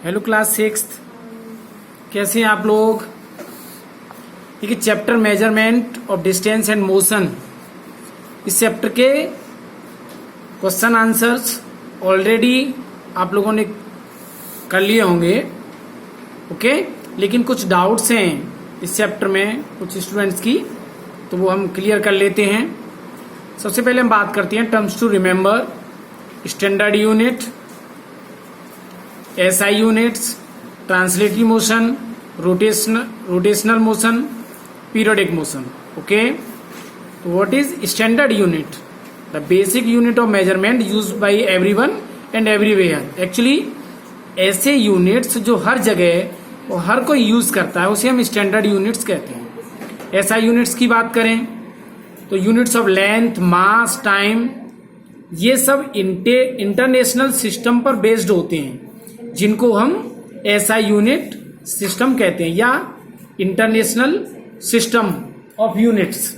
Hello class 6th, कैसे हैं आप लोग। देखिए chapter measurement of distance and motion, इस चैप्टर के क्वेश्चन आंसर्स ऑलरेडी आप लोगों ने कर लिए होंगे, ओके। लेकिन कुछ डाउट्स हैं इस चैप्टर में कुछ स्टूडेंट्स की, तो वो हम क्लियर कर लेते हैं। सबसे पहले हम बात करते हैं terms to remember, standard unit, SI units, translatory motion, rotational motion, periodic motion, okay. तो what is standard unit? The basic unit of measurement used by everyone and everywhere. Actually ऐसे यूनिट्स जो हर जगह और हर कोई यूज करता है उसे हम स्टैंडर्ड यूनिट्स कहते हैं। एसआई यूनिट्स की बात करें तो units of length, mass, time, ये सब इंटरनेशनल सिस्टम पर बेस्ड होते हैं, जिनको हम एसआई यूनिट सिस्टम कहते हैं या international system of units.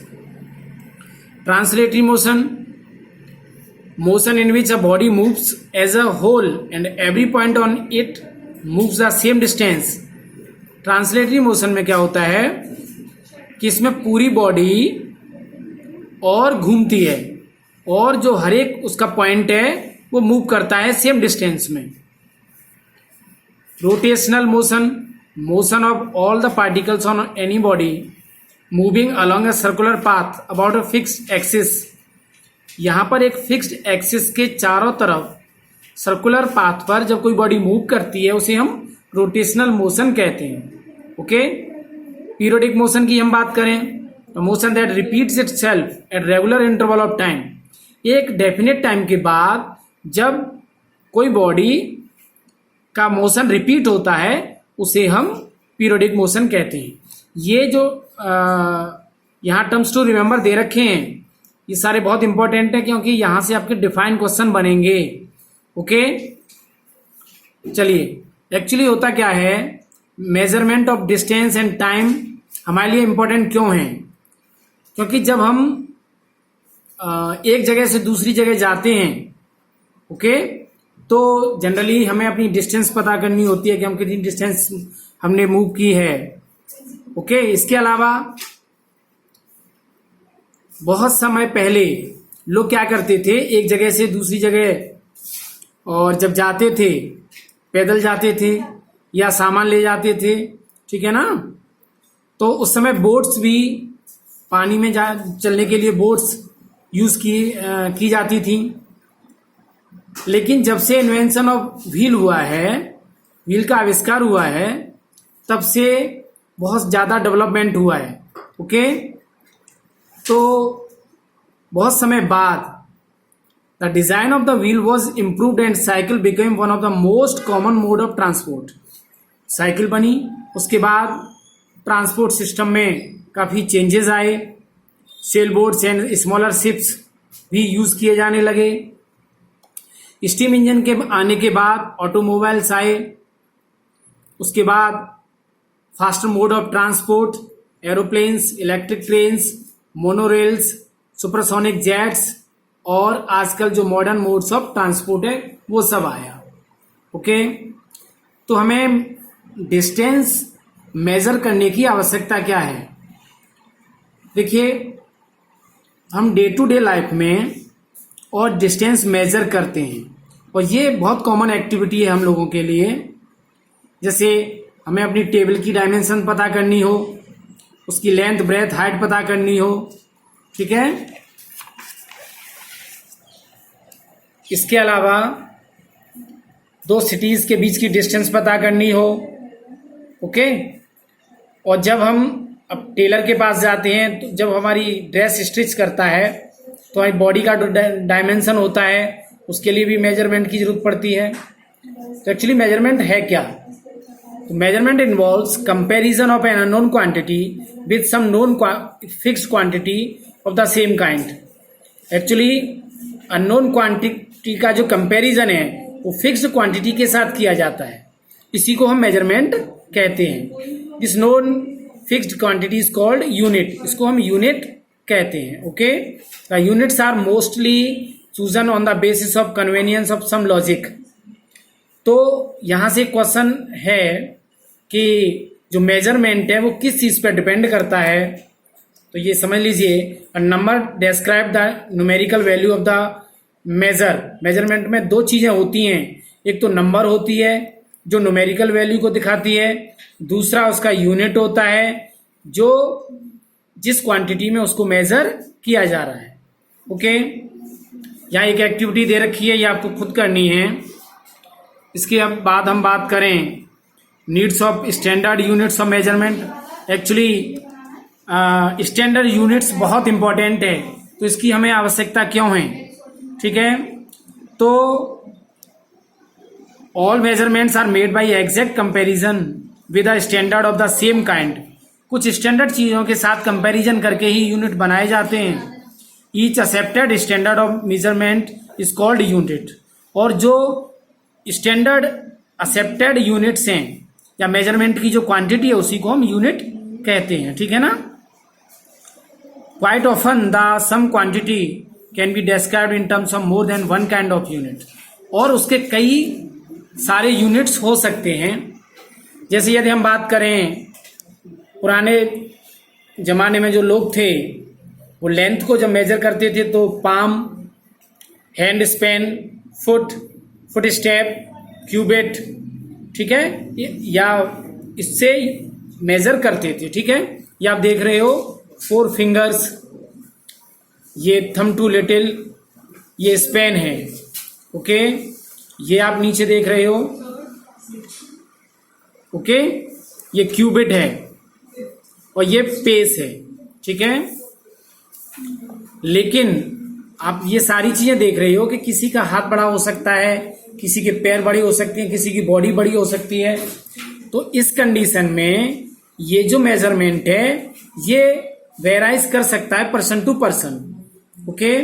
Translatory motion, motion in which a body moves as a whole and every point on it moves the same distance। Translatory motion में क्या होता है कि इसमें पूरी बॉडी और घूमती है और जो हर एक उसका पॉइंट है वो मूव करता है सेम डिस्टेंस में। Rotational motion, motion of all the particles on any body moving along a circular path about a fixed axis. यहां पर एक फिक्स्ड एक्सिस के चारों तरफ सर्कुलर पाथ पर जब कोई बॉडी मूव करती है उसे हम रोटेशनल मोशन कहते हैं, ओके। पीरियोडिक मोशन की हम बात करें तो motion that repeats itself at regular interval of time. एक डेफिनेट टाइम के बाद जब कोई बॉडी का मोशन रिपीट होता है उसे हम पीरियोडिक मोशन कहते हैं। ये जो यहाँ टर्म्स टू रिमेंबर दे रखे हैं ये सारे बहुत इंपॉर्टेंट है क्योंकि यहां से आपके डिफाइन क्वेश्चन बनेंगे, ओके। चलिए, एक्चुअली होता क्या है, measurement of distance and time हमारे लिए इंपॉर्टेंट क्यों है? क्योंकि जब हम एक जगह से दूसरी जगह जाते हैं, ओके, तो जनरली हमें अपनी डिस्टेंस पता करनी होती है कि हम कितनी डिस्टेंस हमने मूव की है, ओके। इसके अलावा बहुत समय पहले लोग क्या करते थे, एक जगह से दूसरी जगह और जब जाते थे पैदल जाते थे या सामान ले जाते थे, ठीक है ना। तो उस समय बोट्स भी पानी में चलने के लिए बोट्स यूज की जाती थी। लेकिन जब से इन्वेंशन ऑफ व्हील हुआ है, व्हील का आविष्कार हुआ है, तब से बहुत ज्यादा डेवलपमेंट हुआ है, ओके। तो बहुत समय बाद the design of the wheel was improved and cycle became one of the most common mode of transport. Cycle बनी, उसके बाद ट्रांसपोर्ट सिस्टम में काफी चेंजेस आए, sail boats and smaller ships भी यूज किए जाने लगे। स्टीम इंजन के आने के बाद ऑटोमोबाइल्स आए, उसके बाद faster mode of transport, aeroplanes, electric trains, monorails, supersonic jets और आजकल जो मॉडर्न मोड्स ऑफ ट्रांसपोर्ट है वो सब आया, ओके। तो हमें डिस्टेंस मेजर करने की आवश्यकता क्या है? देखिए, हम डे टू डे लाइफ में और डिस्टेंस मेजर करते हैं और ये बहुत कॉमन एक्टिविटी है हम लोगों के लिए। जैसे हमें अपनी टेबल की डायमेंशन पता करनी हो, उसकी लेंथ, ब्रेथ, हाइट पता करनी हो, ठीक है। इसके अलावा दो सिटीज के बीच की डिस्टेंस पता करनी हो, ओके। और जब हम अब टेलर के पास जाते हैं तो जब हमारी ड्रेस स्टिच करता है तो हमारी बॉडी का डायमेंशन होता है, उसके लिए भी मेजरमेंट की जरूरत पड़ती है। तो एक्चुअली मेजरमेंट है क्या? तो measurement involves comparison of an unknown quantity with some known fixed quantity of the same kind. Actually unknown quantity का जो कंपैरिजन है वो फिक्स्ड क्वांटिटी के साथ किया जाता है, इसी को हम मेजरमेंट कहते हैं। This known fixed quantity is called unit, इसको हम यूनिट कहते हैं, okay. The units are mostly chosen on the basis of convenience of some logic। तो यहां से क्वेश्चन है कि जो मेजरमेंट है वो किस चीज पर डिपेंड करता है, तो ये समझ लीजिए। Number describe the numerical value of the measurement में दो चीजें होती हैं, एक तो नंबर होती है जो न्यूमेरिकल वैल्यू को दिखाती है, दूसरा उसका यूनिट होता है जो जिस क्वांटिटी में उसको मेजर किया जा रहा है। ओके, यहाँ एक एक्टिविटी दे रखी है, ये आपको खुद करनी है। इसके अब बाद हम बात करें needs of standard units of measurement. Actually standard units बहुत इंपॉर्टेंट है, तो इसकी हमें आवश्यकता क्यों है, ठीक है। तो all measurements are made by exact comparison with a standard of the same kind. कुछ स्टैंडर्ड चीजों के साथ कंपैरिजन करके ही यूनिट बनाए जाते हैं। Each accepted standard of measurement is called unit. और जो स्टैंडर्ड एक्सेप्टेड यूनिट्स हैं या मेजरमेंट की जो क्वांटिटी है उसी को हम यूनिट कहते हैं, ठीक है ना। Quite often the same quantity can be described in terms of more than one kind of unit. और उसके कई सारे यूनिट्स हो सकते हैं। जैसे यदि हम बात करें पुराने जमाने में जो लोग थे वो लेंथ को जब मेजर करते थे तो palm, hand span, foot step, cubit, ठीक है, या इससे मेजर करते थे, ठीक है। ये आप देख रहे हो 4 फिंगर्स, ये थंब टू लिटिल, ये स्पैन है। ओके, ये आप नीचे देख रहे हो, ओके, ये क्यूबिट है और ये पेस है, ठीक है। लेकिन आप ये सारी चीजें देख रहे हो कि किसी का हाथ बड़ा हो सकता है, किसी के पैर बड़ी हो सकती हैं, किसी की बॉडी बड़ी हो सकती है। तो इस कंडीशन में ये जो मेजरमेंट है ये वेराइज कर सकता है पर्सन टू पर्सन। ओके,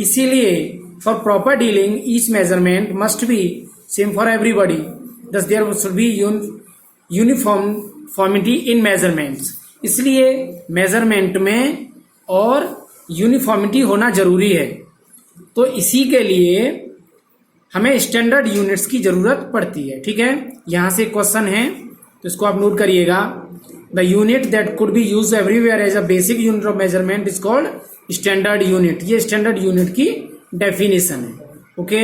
इसीलिए for proper dealing each measurement must be same for everybody, thus there should be uniformity in measurements. इसलिए मेजरमेंट में और यूनिफॉर्मिटी होना जरूरी है। तो इसी के लिए हमें स्टैंडर्ड यूनिट्स की जरूरत पड़ती है, ठीक है। यहां से क्वेश्चन है तो इसको आप नोट करिएगा। The unit that could be use everywhere as a basic unit of measurement is called standard unit. ये स्टैंडर्ड यूनिट की डेफिनेशन है। ओके,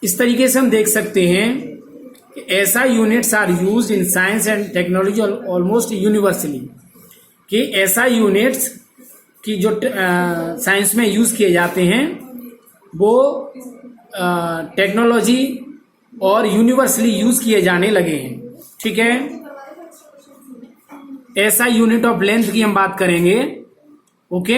इस तरीके से हम देख सकते हैं कि ऐसा units are used in science and technology almost universally, कि ऐसा यूनिट्स की जो साइंस में यूज किए जाते हैं वो टेक्नोलॉजी और यूनिवर्सली यूज किए जाने लगे हैं, ठीक है। ऐसा यूनिट ऑफ लेंथ की हम बात करेंगे। ओके,